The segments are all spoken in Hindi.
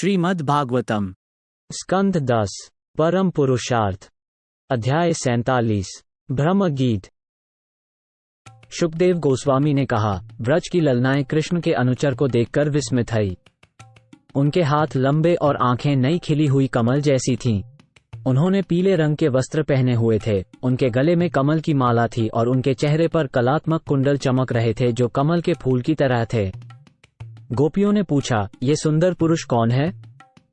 श्रीमद् भागवतम स्कंध 10 परम पुरुषार्थ अध्याय 47 ब्रह्म गीत। शुकदेव गोस्वामी ने कहा, ब्रज की ललनाएं कृष्ण के अनुचर को देखकर विस्मित हुई। उनके हाथ लंबे और आंखें नई खिली हुई कमल जैसी थीं। उन्होंने पीले रंग के वस्त्र पहने हुए थे, उनके गले में कमल की माला थी और उनके चेहरे पर कलात्मक कुंडल चमक रहे थे जो कमल के फूल की तरह थे। गोपियों ने पूछा, ये सुंदर पुरुष कौन है?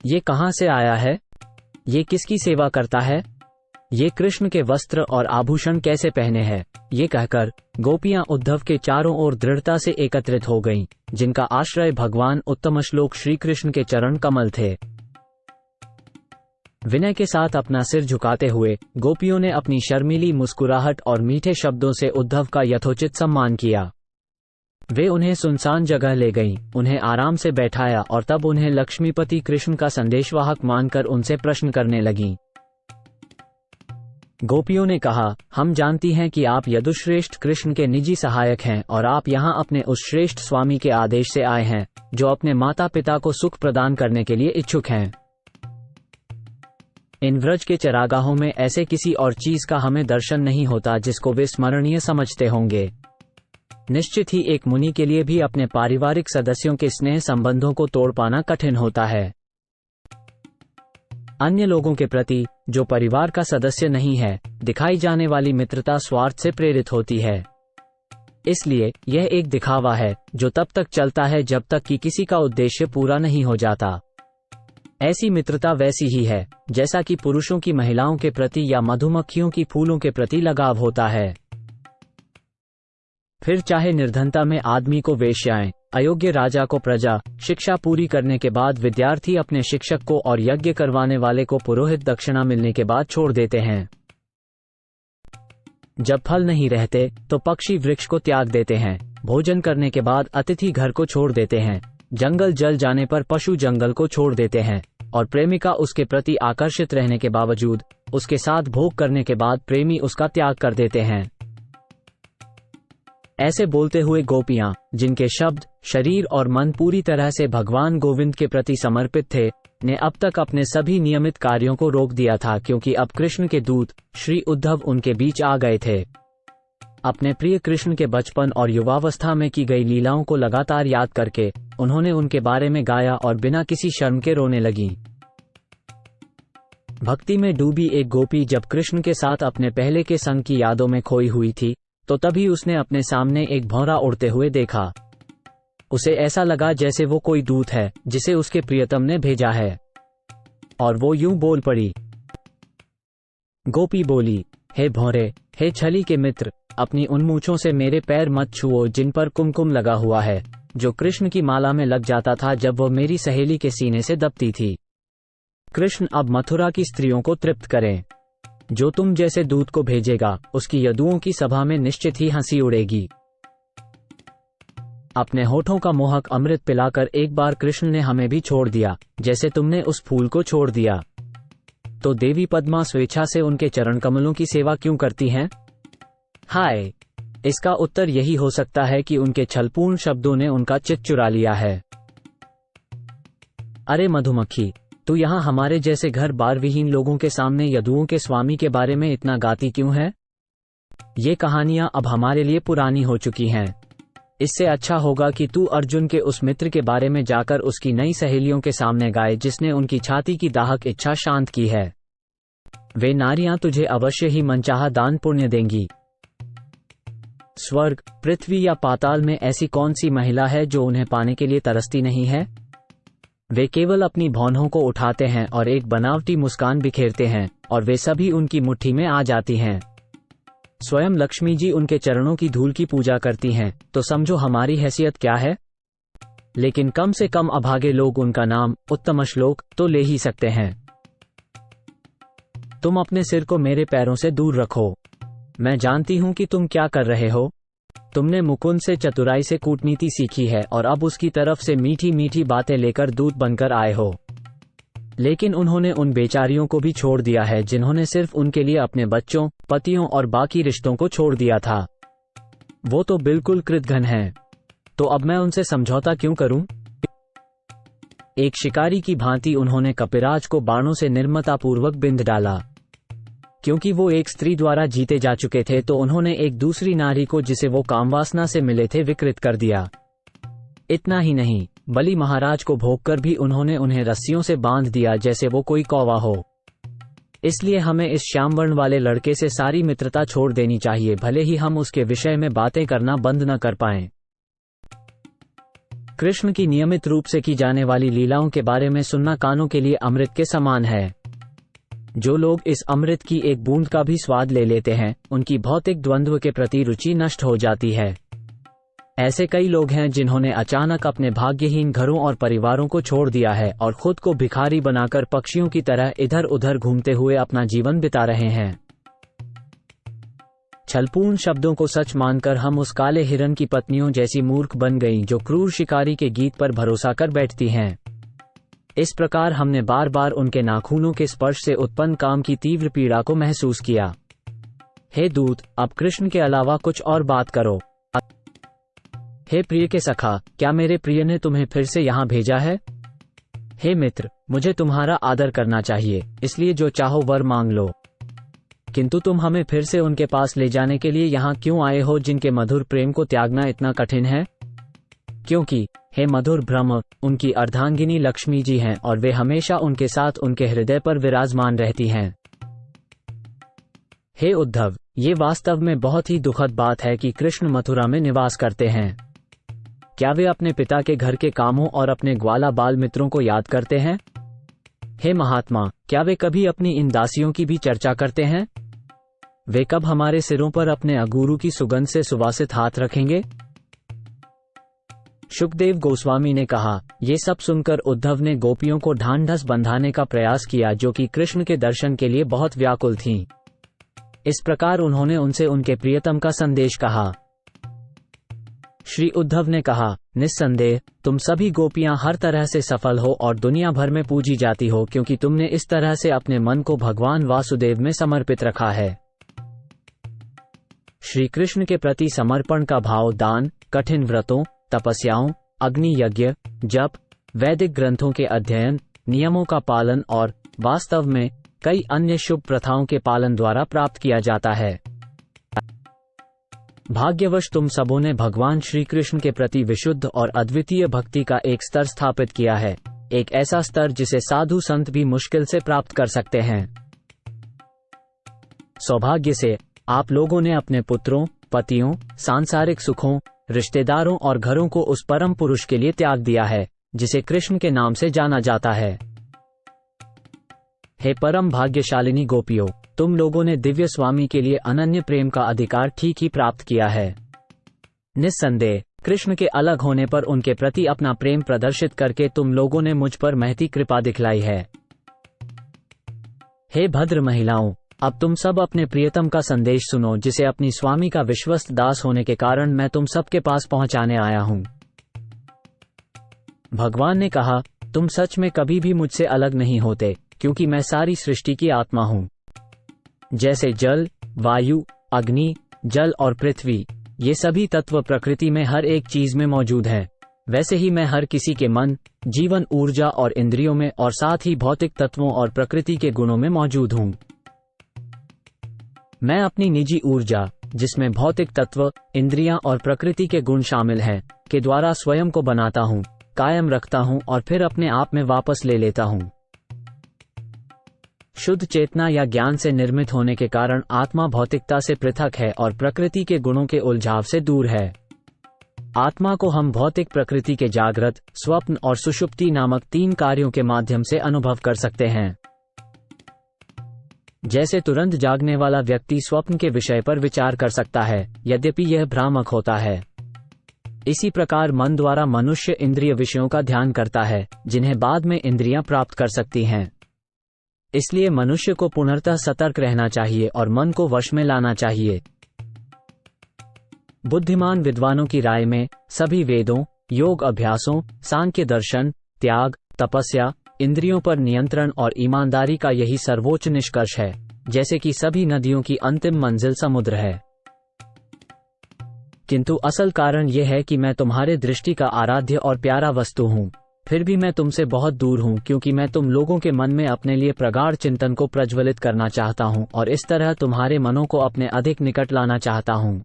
ये कहां से आया है? ये किसकी सेवा करता है? ये कृष्ण के वस्त्र और आभूषण कैसे पहने हैं? ये कहकर गोपियां उद्धव के चारों ओर दृढ़ता से एकत्रित हो गईं, जिनका आश्रय भगवान उत्तम श्लोक श्री कृष्ण के चरण कमल थे। विनय के साथ अपना सिर झुकाते हुए गोपियों ने अपनी शर्मीली मुस्कुराहट और मीठे शब्दों से उद्धव का यथोचित सम्मान किया। वे उन्हें सुनसान जगह ले गईं, उन्हें आराम से बैठाया और तब उन्हें लक्ष्मीपति कृष्ण का संदेशवाहक मानकर उनसे प्रश्न करने लगीं। गोपियों ने कहा, हम जानती हैं कि आप यदुश्रेष्ठ कृष्ण के निजी सहायक हैं और आप यहाँ अपने उस श्रेष्ठ स्वामी के आदेश से आए हैं जो अपने माता पिता को सुख प्रदान करने के लिए इच्छुक हैं। इन व्रज के चरागाहों में ऐसे किसी और चीज का हमें दर्शन नहीं होता जिसको वे स्मरणीय समझते होंगे। निश्चित ही एक मुनि के लिए भी अपने पारिवारिक सदस्यों के स्नेह संबंधों को तोड़ पाना कठिन होता है। अन्य लोगों के प्रति, जो परिवार का सदस्य नहीं है, दिखाई जाने वाली मित्रता स्वार्थ से प्रेरित होती है। इसलिए यह एक दिखावा है जो तब तक चलता है जब तक कि किसी का उद्देश्य पूरा नहीं हो जाता। ऐसी मित्रता वैसी ही है जैसा कि पुरुषों की महिलाओं के प्रति या मधुमक्खियों की फूलों के प्रति लगाव होता है। फिर चाहे निर्धनता में आदमी को वेश्याएं, अयोग्य राजा को प्रजा, शिक्षा पूरी करने के बाद विद्यार्थी अपने शिक्षक को और यज्ञ करवाने वाले को पुरोहित दक्षिणा मिलने के बाद छोड़ देते हैं। जब फल नहीं रहते तो पक्षी वृक्ष को त्याग देते हैं, भोजन करने के बाद अतिथि घर को छोड़ देते हैं, जंगल जल जाने पर पशु जंगल को छोड़ देते हैं और प्रेमिका उसके प्रति आकर्षित रहने के बावजूद उसके साथ भोग करने के बाद प्रेमी उसका त्याग कर देते हैं। ऐसे बोलते हुए गोपियां, जिनके शब्द, शरीर और मन पूरी तरह से भगवान गोविंद के प्रति समर्पित थे, ने अब तक अपने सभी नियमित कार्यों को रोक दिया था क्योंकि अब कृष्ण के दूत श्री उद्धव उनके बीच आ गए थे। अपने प्रिय कृष्ण के बचपन और युवावस्था में की गई लीलाओं को लगातार याद करके उन्होंने उनके बारे में गाया और बिना किसी शर्म के रोने लगीं। भक्ति में डूबी एक गोपी जब कृष्ण के साथ अपने पहले के संग की यादों में खोई हुई थी तो तभी उसने अपने सामने एक भौरा उड़ते हुए देखा। उसे ऐसा लगा जैसे वो कोई दूत है जिसे उसके प्रियतम ने भेजा है, और वो यूं बोल पड़ी। गोपी बोली, हे भौरे, हे छली के मित्र, अपनी उन मूंछों से मेरे पैर मत छुओ जिन पर कुमकुम लगा हुआ है, जो कृष्ण की माला में लग जाता था जब वह मेरी सहेली के सीने से दबती थी। कृष्ण अब मथुरा की स्त्रियों को तृप्त करें। जो तुम जैसे दूत को भेजेगा उसकी यदुओं की सभा में निश्चित ही हंसी उड़ेगी। अपने होठों का मोहक अमृत पिलाकर एक बार कृष्ण ने हमें भी छोड़ दिया जैसे तुमने उस फूल को छोड़ दिया। तो देवी पद्मा स्वेच्छा से उनके चरण कमलों की सेवा क्यों करती हैं? हाय, इसका उत्तर यही हो सकता है कि उनके छलपूर्ण शब्दों ने उनका चित्त चुरा लिया है। अरे मधुमक्खी, तू यहाँ हमारे जैसे घर बार विहीन लोगों के सामने यदुओं के स्वामी के बारे में इतना गाती क्यों है? ये कहानियां अब हमारे लिए पुरानी हो चुकी हैं। इससे अच्छा होगा कि तू अर्जुन के उस मित्र के बारे में जाकर उसकी नई सहेलियों के सामने गाए जिसने उनकी छाती की दाहक इच्छा शांत की है। वे नारियां तुझे अवश्य ही मनचाहा दान पुण्य देंगी। स्वर्ग, पृथ्वी या पाताल में ऐसी कौन सी महिला है जो उन्हें पाने के लिए तरसती नहीं है? वे केवल अपनी भौहों को उठाते हैं और एक बनावटी मुस्कान बिखेरते हैं और वे सभी उनकी मुट्ठी में आ जाती हैं। स्वयं लक्ष्मी जी उनके चरणों की धूल की पूजा करती हैं, तो समझो हमारी हैसियत क्या है। लेकिन कम से कम अभागे लोग उनका नाम उत्तम श्लोक तो ले ही सकते हैं। तुम अपने सिर को मेरे पैरों से दूर रखो। मैं जानती हूं कि तुम क्या कर रहे हो। तुमने मुकुंद से चतुराई से कूटनीति सीखी है और अब उसकी तरफ से मीठी मीठी बातें लेकर दूत बनकर आए हो। लेकिन उन्होंने उन बेचारियों को भी छोड़ दिया है जिन्होंने सिर्फ उनके लिए अपने बच्चों, पतियों और बाकी रिश्तों को छोड़ दिया था। वो तो बिल्कुल कृतघ्न हैं। तो अब मैं उनसे समझौता क्यों करूं? एक शिकारी की भांति उन्होंने कपिराज को बाणों से निर्मतापूर्वक बिंध डाला। क्योंकि वो एक स्त्री द्वारा जीते जा चुके थे तो उन्होंने एक दूसरी नारी को जिसे वो कामवासना से मिले थे विकृत कर दिया। इतना ही नहीं, बलि महाराज को भोगकर भी उन्होंने उन्हें रस्सियों से बांध दिया जैसे वो कोई कौवा हो। इसलिए हमें इस श्यामवर्ण वाले लड़के से सारी मित्रता छोड़ देनी चाहिए, भले ही हम उसके विषय में बातें करना बंद न कर पाएं। कृष्ण की नियमित रूप से की जाने वाली लीलाओं के बारे में सुनना कानों के लिए अमृत के समान है। जो लोग इस अमृत की एक बूंद का भी स्वाद ले लेते हैं, उनकी भौतिक द्वंद्व के प्रति रुचि नष्ट हो जाती है। ऐसे कई लोग हैं जिन्होंने अचानक अपने भाग्यहीन घरों और परिवारों को छोड़ दिया है और खुद को भिखारी बनाकर पक्षियों की तरह इधर उधर घूमते हुए अपना जीवन बिता रहे हैं। छलपूर्ण शब्दों को सच मानकर हम उस काले हिरन की पत्नियों जैसी मूर्ख बन गईं जो क्रूर शिकारी के गीत पर भरोसा कर बैठती हैं। इस प्रकार हमने बार बार उनके नाखूनों के स्पर्श से उत्पन्न काम की तीव्र पीड़ा को महसूस किया। हे दूत, अब कृष्ण के अलावा कुछ और बात करो। हे प्रिय के सखा, क्या मेरे प्रिय ने तुम्हें फिर से यहाँ भेजा है? हे मित्र, मुझे तुम्हारा आदर करना चाहिए, इसलिए जो चाहो वर मांग लो। किंतु तुम हमें फिर से उनके पास ले जाने के लिए यहाँ क्यों आए हो जिनके मधुर प्रेम को त्यागना इतना कठिन है? क्योंकि हे मधुर ब्रह्म, उनकी अर्धांगिनी लक्ष्मी जी हैं और वे हमेशा उनके साथ उनके हृदय पर विराजमान रहती हैं। हे उद्धव, ये वास्तव में बहुत ही दुखद बात है कि कृष्ण मथुरा में निवास करते हैं। क्या वे अपने पिता के घर के कामों और अपने ग्वाला बाल मित्रों को याद करते हैं? हे महात्मा, क्या वे कभी अपनी इन दासियों की भी चर्चा करते हैं? वे कब हमारे सिरों पर अपने अगुरु की सुगंध से सुवासित हाथ रखेंगे? शुकदेव गोस्वामी ने कहा, ये सब सुनकर उद्धव ने गोपियों को ढांढस बंधाने का प्रयास किया जो कि कृष्ण के दर्शन के लिए बहुत व्याकुल थीं। इस प्रकार उन्होंने उनसे उनके प्रियतम का संदेश कहा। श्री उद्धव ने कहा, निस्संदेह तुम सभी गोपियां हर तरह से सफल हो और दुनिया भर में पूजी जाती हो क्योंकि तुमने इस तरह से अपने मन को भगवान वासुदेव में समर्पित रखा है। श्री कृष्ण के प्रति समर्पण का भाव दान, कठिन व्रतों, तपस्याओं, अग्नि यज्ञ, जप, वैदिक ग्रंथों के अध्ययन, नियमों का पालन और वास्तव में कई अन्य शुभ प्रथाओं के पालन द्वारा प्राप्त किया जाता है। भाग्यवश तुम सबों ने भगवान श्री कृष्ण के प्रति विशुद्ध और अद्वितीय भक्ति का एक स्तर स्थापित किया है, एक ऐसा स्तर जिसे साधु संत भी मुश्किल से प्राप्त कर सकते हैं। सौभाग्य से आप लोगों ने अपने पुत्रों, पतियों, सांसारिक सुखों, रिश्तेदारों और घरों को उस परम पुरुष के लिए त्याग दिया है जिसे कृष्ण के नाम से जाना जाता है। हे परम भाग्यशालिनी गोपियों, तुम लोगों ने दिव्य स्वामी के लिए अनन्य प्रेम का अधिकार ठीक ही प्राप्त किया है। निस्संदेह कृष्ण के अलग होने पर उनके प्रति अपना प्रेम प्रदर्शित करके तुम लोगों ने मुझ पर महती कृपा दिखलाई है। हे भद्र महिलाओं, अब तुम सब अपने प्रियतम का संदेश सुनो जिसे अपनी स्वामी का विश्वस्त दास होने के कारण मैं तुम सबके पास पहुंचाने आया हूं। भगवान ने कहा, तुम सच में कभी भी मुझसे अलग नहीं होते क्योंकि मैं सारी सृष्टि की आत्मा हूं। जैसे जल, वायु, अग्नि, जल और पृथ्वी, ये सभी तत्व प्रकृति में हर एक चीज में मौजूद हैं, वैसे ही मैं हर किसी के मन, जीवन, ऊर्जा और इंद्रियों में और साथ ही भौतिक तत्वों और प्रकृति के गुणों में मौजूद हूं। मैं अपनी निजी ऊर्जा, जिसमें भौतिक तत्व, इंद्रियां और प्रकृति के गुण शामिल हैं, के द्वारा स्वयं को बनाता हूं, कायम रखता हूं और फिर अपने आप में वापस ले लेता हूं। शुद्ध चेतना या ज्ञान से निर्मित होने के कारण आत्मा भौतिकता से पृथक है और प्रकृति के गुणों के उलझाव से दूर है। आत्मा को हम भौतिक प्रकृति के जागृत, स्वप्न और सुषुप्ति नामक 3 कार्यों के माध्यम से अनुभव कर सकते हैं। जैसे तुरंत जागने वाला व्यक्ति स्वप्न के विषय पर विचार कर सकता है, यद्यपि यह भ्रामक होता है। इसी प्रकार मन द्वारा मनुष्य इंद्रिय विषयों का ध्यान करता है, जिन्हें बाद में इंद्रियां प्राप्त कर सकती हैं। इसलिए मनुष्य को पूर्णतः सतर्क रहना चाहिए और मन को वश में लाना चाहिए। बुद्धिमान विद्वानों की राय में सभी वेदों, योग अभ्यासों, सांख्य दर्शन, त्याग, तपस्या, इंद्रियों पर नियंत्रण और ईमानदारी का यही सर्वोच्च निष्कर्ष है, जैसे कि सभी नदियों की अंतिम मंजिल समुद्र है। किंतु असल कारण यह है कि मैं तुम्हारे दृष्टि का आराध्य और प्यारा वस्तु हूँ। फिर भी मैं तुमसे बहुत दूर हूँ, क्योंकि मैं तुम लोगों के मन में अपने लिए प्रगाढ़ चिंतन को प्रज्वलित करना चाहता हूँ और इस तरह तुम्हारे मनों को अपने अधिक निकट लाना चाहता हूँ।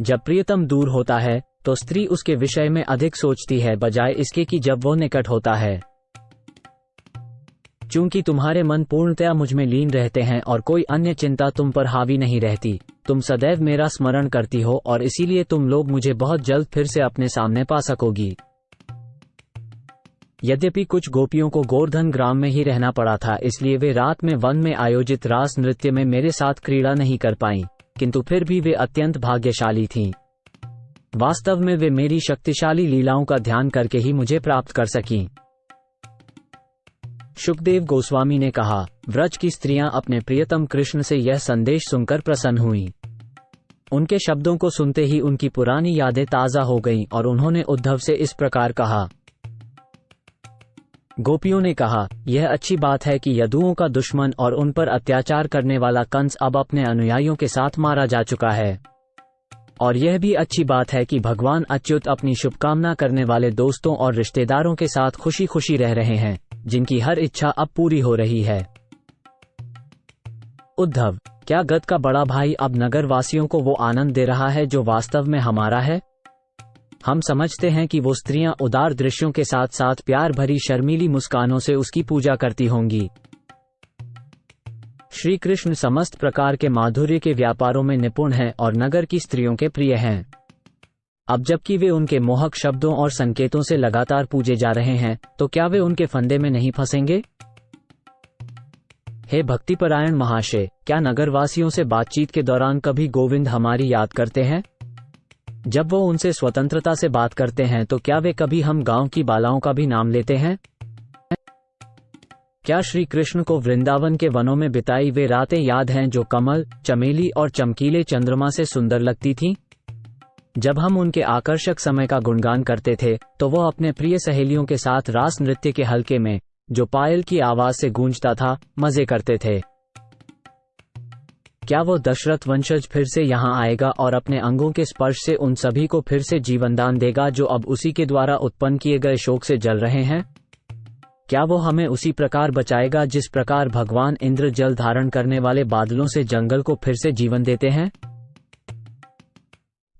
जब प्रियतम दूर होता है तो स्त्री उसके विषय में अधिक सोचती है बजाय इसके कि जब वो निकट होता है। चूंकि तुम्हारे मन पूर्णतया मुझ में लीन रहते हैं और कोई अन्य चिंता तुम पर हावी नहीं रहती, तुम सदैव मेरा स्मरण करती हो और इसीलिए तुम लोग मुझे बहुत जल्द फिर से अपने सामने पा सकोगी। यद्यपि कुछ गोपियों को गोवर्धन ग्राम में ही रहना पड़ा था, इसलिए वे रात में वन में आयोजित रास नृत्य में मेरे साथ क्रीड़ा नहीं कर पाईं, किंतु फिर भी वे अत्यंत भाग्यशाली थीं। वास्तव में वे मेरी शक्तिशाली लीलाओं का ध्यान करके ही मुझे प्राप्त कर सकीं। शुकदेव गोस्वामी ने कहा, व्रज की स्त्रियां अपने प्रियतम कृष्ण से यह संदेश सुनकर प्रसन्न हुईं। उनके शब्दों को सुनते ही उनकी पुरानी यादें ताजा हो गईं और उन्होंने उद्धव से इस प्रकार कहा। गोपियों ने कहा, यह अच्छी बात है कि यदुओं का दुश्मन और उन पर अत्याचार करने वाला कंस अब अपने अनुयायियों के साथ मारा जा चुका है, और यह भी अच्छी बात है कि भगवान अच्युत अपनी शुभकामना करने वाले दोस्तों और रिश्तेदारों के साथ खुशी खुशी रह रहे हैं, जिनकी हर इच्छा अब पूरी हो रही है। उद्धव, क्या गद का बड़ा भाई अब नगर वासियों को वो आनंद दे रहा है जो वास्तव में हमारा है? हम समझते हैं कि वो स्त्रियां उदार दृश्यों के साथ साथ प्यार भरी शर्मीली मुस्कानों से उसकी पूजा करती होंगी। श्री कृष्ण समस्त प्रकार के माधुर्य के व्यापारों में निपुण हैं और नगर की स्त्रियों के प्रिय हैं। अब जबकि वे उनके मोहक शब्दों और संकेतों से लगातार पूजे जा रहे हैं, तो क्या वे उनके फंदे में नहीं फंसेंगे? हे भक्तिपरायण महाशय, क्या नगरवासियों से बातचीत के दौरान कभी गोविंद हमारी याद करते हैं? जब वो उनसे स्वतंत्रता से बात करते हैं तो क्या वे कभी हम गांव की बालाओं का भी नाम लेते हैं? क्या श्री कृष्ण को वृंदावन के वनों में बिताई वे रातें याद हैं जो कमल, चमेली और चमकीले चंद्रमा से सुंदर लगती थीं? जब हम उनके आकर्षक समय का गुणगान करते थे तो वो अपने प्रिय सहेलियों के साथ रास नृत्य के हल्के में, जो पायल की आवाज से गूंजता था, मजे करते थे। क्या वो दशरथ वंशज फिर से यहाँ आएगा और अपने अंगों के स्पर्श से उन सभी को फिर से जीवनदान देगा जो अब उसी के द्वारा उत्पन्न किए गए शोक से जल रहे हैं? क्या वो हमें उसी प्रकार बचाएगा जिस प्रकार भगवान इंद्र जल धारण करने वाले बादलों से जंगल को फिर से जीवन देते हैं?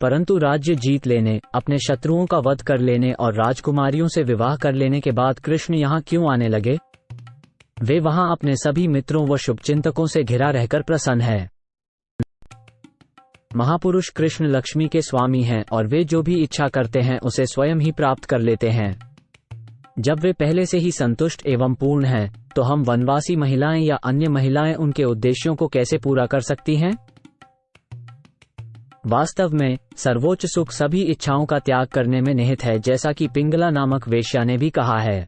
परंतु राज्य जीत लेने, अपने शत्रुओं का वध कर लेने और राजकुमारियों से विवाह कर लेने के बाद कृष्ण यहाँ क्यों आने लगे? वे वहां अपने सभी मित्रों व शुभचिंतकों से घिरा रहकर प्रसन्न है। महापुरुष कृष्ण लक्ष्मी के स्वामी हैं और वे जो भी इच्छा करते हैं उसे स्वयं ही प्राप्त कर लेते हैं। जब वे पहले से ही संतुष्ट एवं पूर्ण हैं, तो हम वनवासी महिलाएं या अन्य महिलाएं उनके उद्देश्यों को कैसे पूरा कर सकती हैं? वास्तव में सर्वोच्च सुख सभी इच्छाओं का त्याग करने में निहित है, जैसा कि पिंगला नामक वेश्या ने भी कहा है।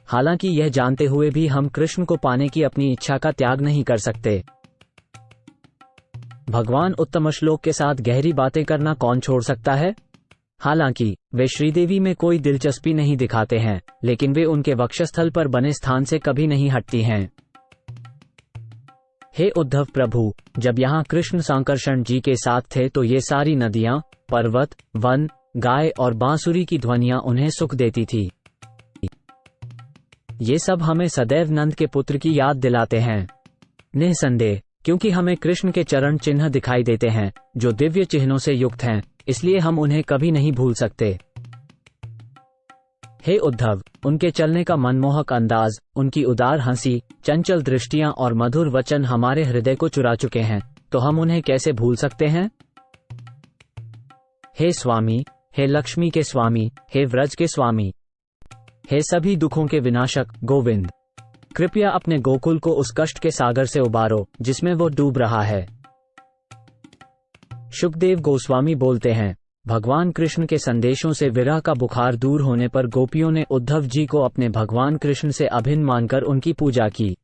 हालांकि यह जानते हुए भी हम कृष्ण को पाने की अपनी इच्छा का त्याग नहीं कर सकते। भगवान उत्तम श्लोक के साथ गहरी बातें करना कौन छोड़ सकता है? हालांकि वे श्रीदेवी में कोई दिलचस्पी नहीं दिखाते हैं, लेकिन वे उनके वक्षस्थल पर बने स्थान से कभी नहीं हटती हैं। हे उद्धव प्रभु, जब यहाँ कृष्ण संकर्षण जी के साथ थे तो ये सारी नदियाँ, पर्वत, वन, गाय और बांसुरी की ध्वनियाँ उन्हें सुख देती थी। ये सब हमें सदैव नंद के पुत्र की याद दिलाते हैं। निःसंदेह, क्योंकि हमें कृष्ण के चरण चिन्ह दिखाई देते हैं जो दिव्य चिन्हों से युक्त हैं, इसलिए हम उन्हें कभी नहीं भूल सकते। हे उद्धव, उनके चलने का मनमोहक अंदाज, उनकी उदार हंसी, चंचल दृष्टियां और मधुर वचन हमारे हृदय को चुरा चुके हैं, तो हम उन्हें कैसे भूल सकते हैं? हे स्वामी, हे लक्ष्मी के स्वामी, हे व्रज के स्वामी, हे सभी दुखों के विनाशक गोविंद, कृपया अपने गोकुल को उस कष्ट के सागर से उबारो जिसमें वो डूब रहा है। शुकदेव गोस्वामी बोलते हैं, भगवान कृष्ण के संदेशों से विरह का बुखार दूर होने पर गोपियों ने उद्धव जी को अपने भगवान कृष्ण से अभिन्न मानकर उनकी पूजा की।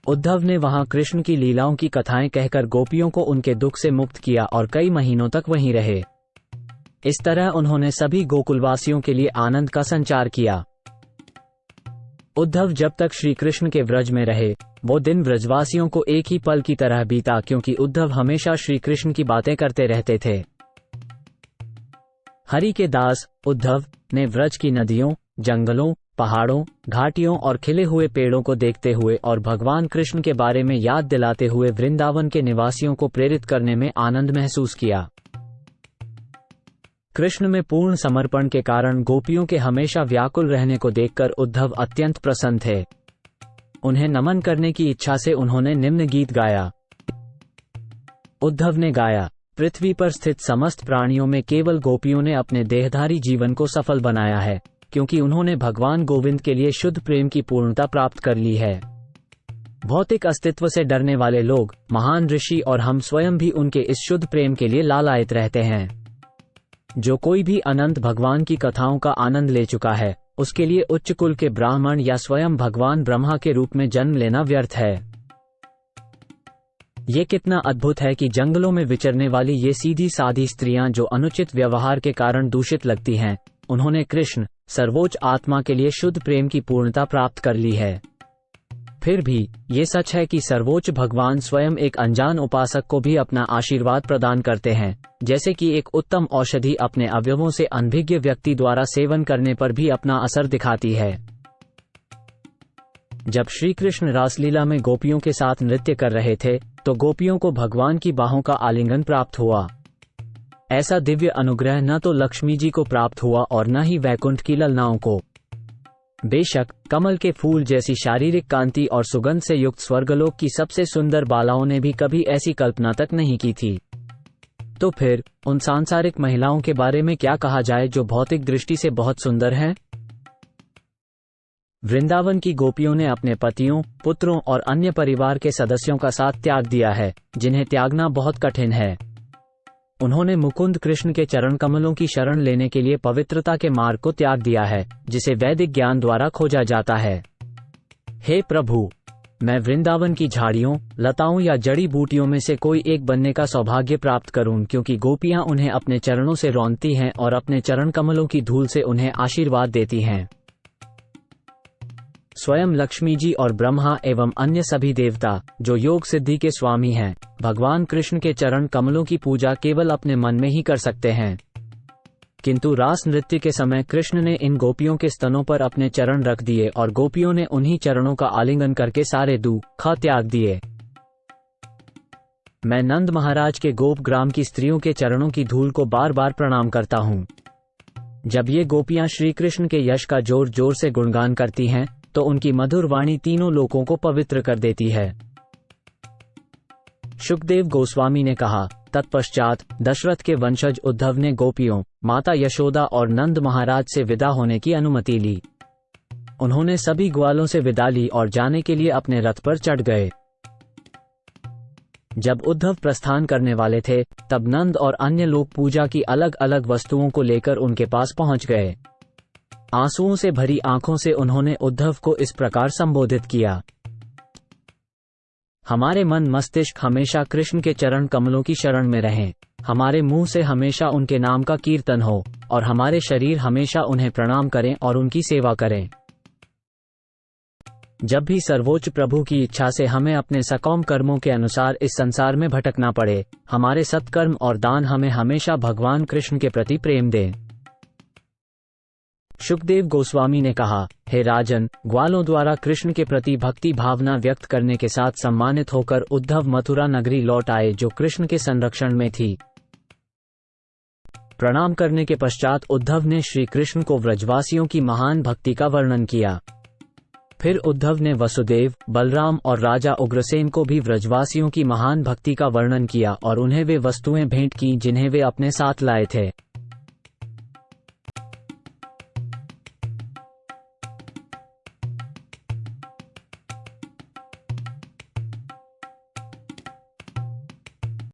उद्धव ने वहां कृष्ण की लीलाओं की कथाएं कहकर गोपियों को उनके दुख से मुक्त किया और कई महीनों तक वहीं रहे। इस तरह उन्होंने सभी गोकुलवासियों के लिए आनंद का संचार किया। उद्धव जब तक श्री कृष्ण के व्रज में रहे, वो दिन व्रजवासियों को एक ही पल की तरह बीता, क्योंकि उद्धव हमेशा श्री कृष्ण की बातें करते रहते थे। हरि के दास उद्धव ने व्रज की नदियों, जंगलों, पहाड़ों, घाटियों और खिले हुए पेड़ों को देखते हुए और भगवान कृष्ण के बारे में याद दिलाते हुए वृंदावन के निवासियों को प्रेरित करने में आनंद महसूस किया। कृष्ण में पूर्ण समर्पण के कारण गोपियों के हमेशा व्याकुल रहने को देखकर उद्धव अत्यंत प्रसन्न थे। उन्हें नमन करने की इच्छा से उन्होंने निम्न गीत गाया। उद्धव ने गाया, पृथ्वी पर स्थित समस्त प्राणियों में केवल गोपियों ने अपने देहधारी जीवन को सफल बनाया है, क्योंकि उन्होंने भगवान गोविंद के लिए शुद्ध प्रेम की पूर्णता प्राप्त कर ली है। भौतिक अस्तित्व से डरने वाले लोग, महान ऋषि और हम स्वयं भी उनके इस शुद्ध प्रेम के लिए लालायित रहते हैं। जो कोई भी अनंत भगवान की कथाओं का आनंद ले चुका है, उसके लिए उच्च कुल के ब्राह्मण या स्वयं भगवान ब्रह्मा के रूप में जन्म लेना व्यर्थ है। ये कितना अद्भुत है कि जंगलों में विचरने वाली ये सीधी सादी स्त्रियां जो अनुचित व्यवहार के कारण दूषित लगती हैं, उन्होंने कृष्ण सर्वोच्च आत्मा के लिए शुद्ध प्रेम की पूर्णता प्राप्त कर ली है। फिर भी ये सच है कि सर्वोच्च भगवान स्वयं एक अनजान उपासक को भी अपना आशीर्वाद प्रदान करते हैं, जैसे कि एक उत्तम औषधि अपने अवयवों से अनभिज्ञ व्यक्ति द्वारा सेवन करने पर भी अपना असर दिखाती है। जब श्री कृष्ण रासलीला में गोपियों के साथ नृत्य कर रहे थे, तो गोपियों को भगवान की बाहों का आलिंगन प्राप्त हुआ। ऐसा दिव्य अनुग्रह न तो लक्ष्मी जी को प्राप्त हुआ और न ही वैकुंठ की ललनाओं को। बेशक कमल के फूल जैसी शारीरिक कांति और सुगंध से युक्त स्वर्गलोक की सबसे सुंदर बालाओं ने भी कभी ऐसी कल्पना तक नहीं की थी। तो फिर उन सांसारिक महिलाओं के बारे में क्या कहा जाए जो भौतिक दृष्टि से बहुत सुंदर हैं? वृंदावन की गोपियों ने अपने पतियों, पुत्रों और अन्य परिवार के सदस्यों का साथ त्याग दिया है, जिन्हें त्यागना बहुत कठिन है। उन्होंने मुकुंद कृष्ण के चरण कमलों की शरण लेने के लिए पवित्रता के मार्ग को त्याग दिया है, जिसे वैदिक ज्ञान द्वारा खोजा जाता है। हे प्रभु, मैं वृंदावन की झाड़ियों, लताओं या जड़ी बूटियों में से कोई एक बनने का सौभाग्य प्राप्त करूं, क्योंकि गोपियां उन्हें अपने चरणों से रौंदती हैं और अपने चरण कमलों की धूल से उन्हें आशीर्वाद देती हैं। स्वयं लक्ष्मी जी और ब्रह्मा एवं अन्य सभी देवता जो योग सिद्धि के स्वामी हैं, भगवान कृष्ण के चरण कमलों की पूजा केवल अपने मन में ही कर सकते हैं। किंतु रास नृत्य के समय कृष्ण ने इन गोपियों के स्तनों पर अपने चरण रख दिए और गोपियों ने उन्हीं चरणों का आलिंगन करके सारे दुख त्याग दिए। मैं नंद महाराज के गोप ग्राम की स्त्रियों के चरणों की धूल को बार बार प्रणाम करता हूँ। जब ये गोपियां श्री कृष्ण के यश का जोर जोर से गुणगान करती हैं, तो उनकी मधुर वाणी तीनों लोकों को पवित्र कर देती है। शुकदेव गोस्वामी ने कहा, तत्पश्चात दशरथ के वंशज उद्धव ने गोपियों, माता यशोदा और नंद महाराज से विदा होने की अनुमति ली। उन्होंने सभी ग्वालों से विदा ली और जाने के लिए अपने रथ पर चढ़ गए। जब उद्धव प्रस्थान करने वाले थे, तब नंद और अन्य लोग पूजा की अलग अलग वस्तुओं को लेकर उनके पास पहुंच गए। आंसुओं से भरी आंखों से उन्होंने उद्धव को इस प्रकार संबोधित किया, हमारे मन मस्तिष्क हमेशा कृष्ण के चरण कमलों की शरण में रहें, हमारे मुंह से हमेशा उनके नाम का कीर्तन हो और हमारे शरीर हमेशा उन्हें प्रणाम करें और उनकी सेवा करें। जब भी सर्वोच्च प्रभु की इच्छा से हमें अपने सकौम कर्मों के अनुसार इस संसार में भटकना पड़े, हमारे सत्कर्म और दान हमें हमेशा भगवान कृष्ण के प्रति प्रेम दें। शुकदेव गोस्वामी ने कहा, हे राजन, ग्वालों द्वारा कृष्ण के प्रति भक्ति भावना व्यक्त करने के साथ सम्मानित होकर उद्धव मथुरा नगरी लौट आए, जो कृष्ण के संरक्षण में थी। प्रणाम करने के पश्चात उद्धव ने श्री कृष्ण को व्रजवासियों की महान भक्ति का वर्णन किया। फिर उद्धव ने वसुदेव, बलराम और राजा उग्रसेन को भी व्रजवासियों की महान भक्ति का वर्णन किया और उन्हें वे वस्तुएं भेंट की जिन्हें वे अपने साथ लाए थे।